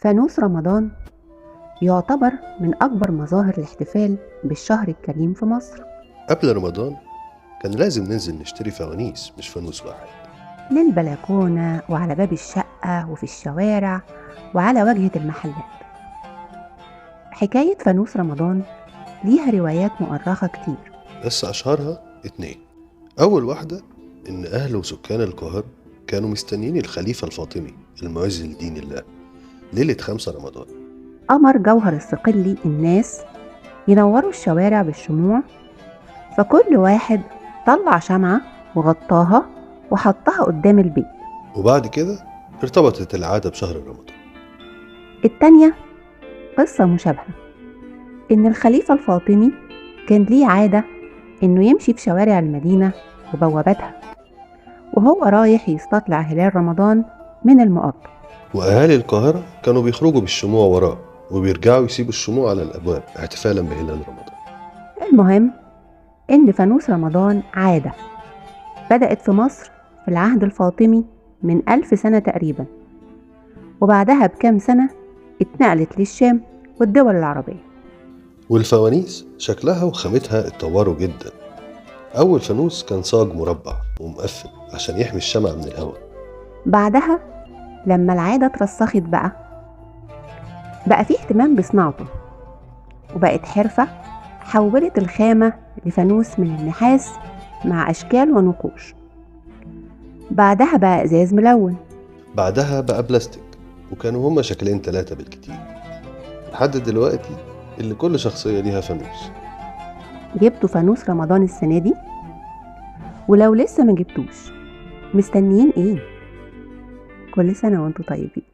فانوس رمضان يعتبر من أكبر مظاهر الاحتفال بالشهر الكريم في مصر. قبل رمضان كان لازم ننزل نشتري فوانيس مش فانوس واحد. للبلكونة وعلى باب الشقة وفي الشوارع وعلى واجهة المحلات. حكاية فانوس رمضان ليها روايات مؤرخة كتير. بس أشهرها 2. أول واحدة إن أهل وسكان القاهرة كانوا مستنيين الخليفة الفاطمي المعز لدين الله ليلة 5 رمضان. أمر جوهر الصقلي الناس ينوروا الشوارع بالشموع، فكل واحد طلع شمعة وغطاها وحطها قدام البيت. وبعد كده ارتبطت العادة بشهر رمضان. التانية قصة مشابهة، إن الخليفة الفاطمي كان ليه عادة إنه يمشي في شوارع المدينة وبواباتها وهو رايح يستطلع هلال رمضان من المقطم. وأهالي القاهرة كانوا بيخرجوا بالشموع وراه وبيرجعوا يسيبوا الشموع على الأبواب احتفالا بهلال رمضان. المهم إن فانوس رمضان عادة بدأت في مصر في العهد الفاطمي من 1000 سنة تقريبا، وبعدها بكام سنة اتنقلت للشام والدول العربية. والفوانيس شكلها وخامتها اتطوروا جدا. أول فانوس كان صاج مربع ومقفل عشان يحمي الشمع من الهواء. بعدها لما العادة اترسخت بقى فيه اهتمام بصناعته وبقت حرفة، حولت الخامة لفانوس من النحاس مع أشكال ونقوش. بعدها بقى إزاز ملون، بعدها بقى بلاستيك، وكانوا هما شكلين 3 بالكتير، لحد دلوقتي اللي كل شخصية ليها فانوس. جبتوا فانوس رمضان السنة دي؟ ولو لسه ما جبتوش مستنيين ايه؟ كل سنة وانتوا طيبين.